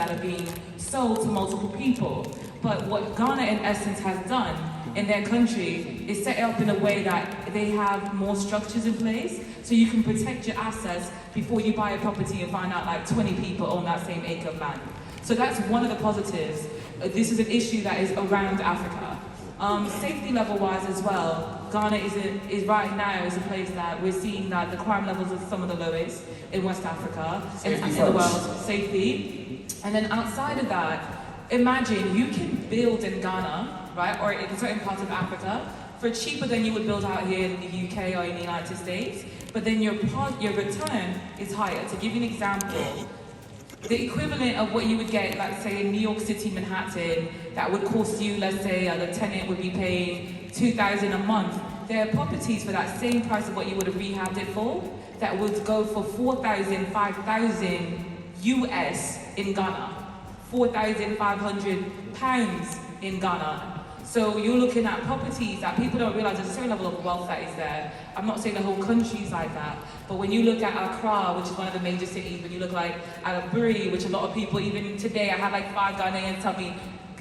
that are being sold to multiple people. But what Ghana in essence has done in their country is set it up in a way that they have more structures in place, so you can protect your assets before you buy a property and find out like 20 people own that same acre of land. So that's one of the positives. This is an issue that is around Africa. Safety level wise as well, Ghana is right now is a place that we're seeing that the crime levels are some of the lowest in West Africa and in the world. Safety. And then outside of that, imagine you can build in Ghana, right, or in certain parts of Africa for cheaper than you would build out here in the UK or in the United States, but then your return is higher. To give you an example, the equivalent of what you would get, let's say in New York City, Manhattan, that would cost you, let's say the tenant would be paying $2,000 a month. There are properties for that same price of what you would have rehabbed it for that would go for $4,000, $5,000 US in Ghana. £4,500 in Ghana. So you're looking at properties that people don't realize there's a certain level of wealth that is there. I'm not saying the whole country's like that, but when you look at Accra, which is one of the major cities, when you look like at Aburi, which a lot of people, even today, I had like 5 Ghanaians tell me,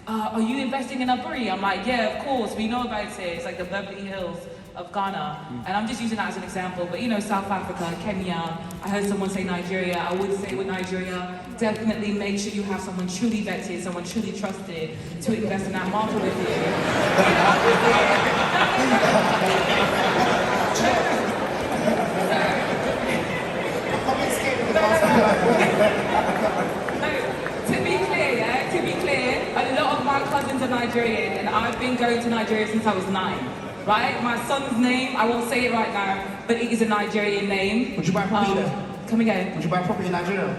are you investing in Aburi? I'm like, yeah, of course, we know about it. It's like the Beverly Hills of Ghana. And I'm just using that as an example, but you know, South Africa, Kenya, I heard someone say Nigeria. I would say with Nigeria, definitely make sure you have someone truly vetted, someone truly trusted to invest in that market with you. To be clear, a lot of my cousins are Nigerian, and I've been going to Nigeria since I was 9. Right? My son's name, I won't say it right now, but it is a Nigerian name. Would you buy property there? Come again? Would you buy property in Nigeria?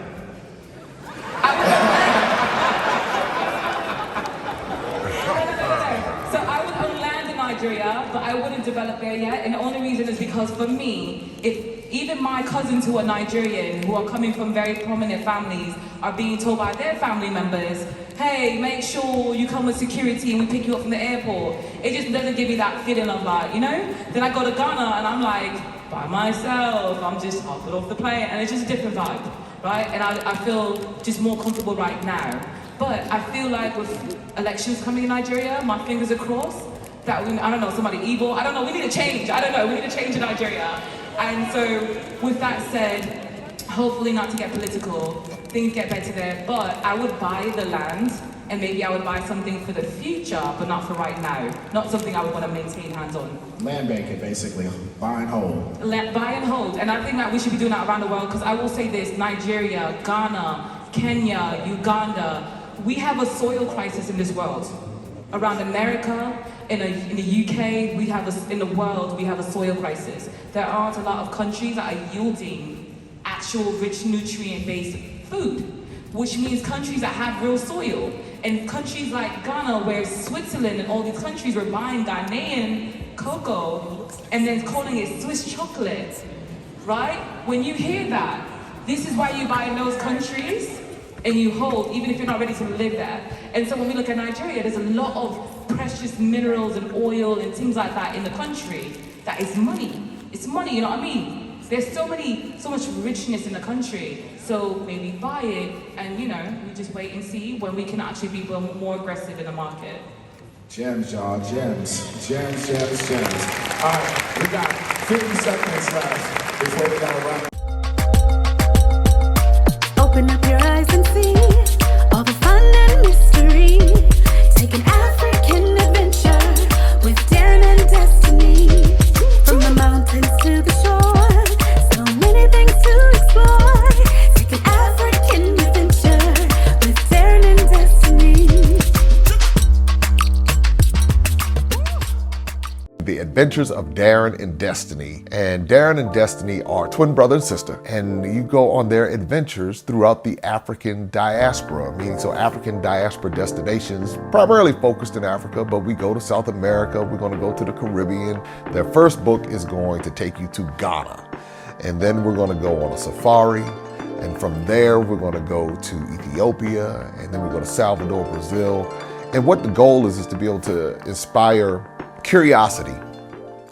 So I would own land in Nigeria, but I wouldn't develop there yet. And the only reason is because for me, if even my cousins who are Nigerian, who are coming from very prominent families, are being told by their family members, hey, make sure you come with security and we pick you up from the airport. It just doesn't give me that feeling of like, you know? Then I go to Ghana and I'm like, by myself, I'll get off the plane, and it's just a different vibe, right? And I feel just more comfortable right now. But I feel like with elections coming in Nigeria, my fingers are crossed, that I don't know, somebody evil, I don't know, we need to change, we need to change in Nigeria. And so, with that said, hopefully not to get political, things get better there, but I would buy the land, and maybe I would buy something for the future, but not for right now. Not something I would want to maintain hands on. Land banking, basically, buy and hold. Buy and hold, and I think that we should be doing that around the world, because I will say this, Nigeria, Ghana, Kenya, Uganda, we have a soil crisis in this world. Around America, in the UK, in the world, we have a soil crisis. There aren't a lot of countries that are yielding actual rich nutrient-based food, which means countries that have real soil. And countries like Ghana, where Switzerland and all these countries were buying Ghanaian cocoa and then calling it Swiss chocolate, right? When you hear that, this is why you buy in those countries and you hold, even if you're not ready to live there. And so when we look at Nigeria, there's a lot of precious minerals and oil and things like that in the country that is money. It's money, you know what I mean? There's so much richness in the country. So maybe buy it and, you know, we just wait and see when we can actually be more aggressive in the market. Gems, y'all, gems. Gems. All right, we got 50 seconds left before we gotta wrap. Open up your eyes and see all the fun and mystery. Take an African adventure with Darren and Destiny. From the mountains to the shore, so many things to explore. Take an African adventure with Darren and Destiny. The Adventures of Darren and Destiny. And Darren and Destiny are twin brother and sister, and you go on their adventures throughout the African diaspora, meaning so African diaspora destinations, primarily focused in Africa, but we go to South America, we're going to go to the Caribbean. Their first book is going to take you to Ghana, and then we're going to go on a safari, and from there we're going to go to Ethiopia, and then we go to Salvador, Brazil. And what the goal is to be able to inspire curiosity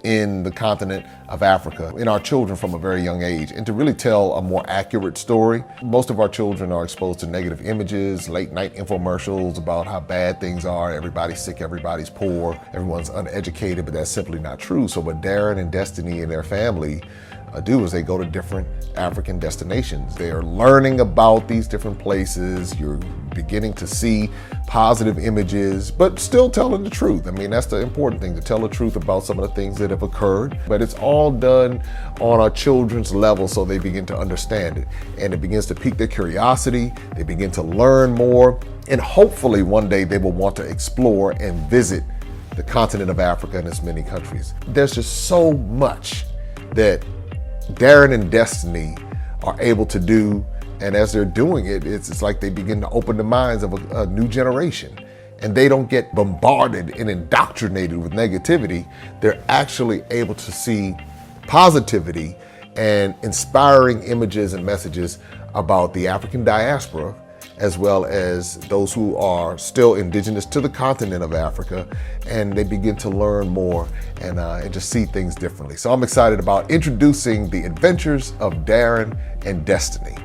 in the continent of Africa, in our children from a very young age, and to really tell a more accurate story. Most of our children are exposed to negative images, late night infomercials about how bad things are, everybody's sick, everybody's poor, everyone's uneducated, but that's simply not true. So what Darren and Destiny and their family do is they go to different African destinations. They are learning about these different places. You're beginning to see positive images, but still telling the truth. I mean, that's the important thing, to tell the truth about some of the things that have occurred. But it's all done on our children's level so they begin to understand it. And it begins to pique their curiosity. They begin to learn more. And hopefully one day they will want to explore and visit the continent of Africa and its many countries. There's just so much that Darren and Destiny are able to do, and as they're doing it, it's like they begin to open the minds of a new generation, and they don't get bombarded and indoctrinated with negativity. They're actually able to see positivity and inspiring images and messages about the African diaspora, as well as those who are still indigenous to the continent of Africa, and they begin to learn more and just see things differently. So I'm excited about introducing the adventures of Darren and Destiny.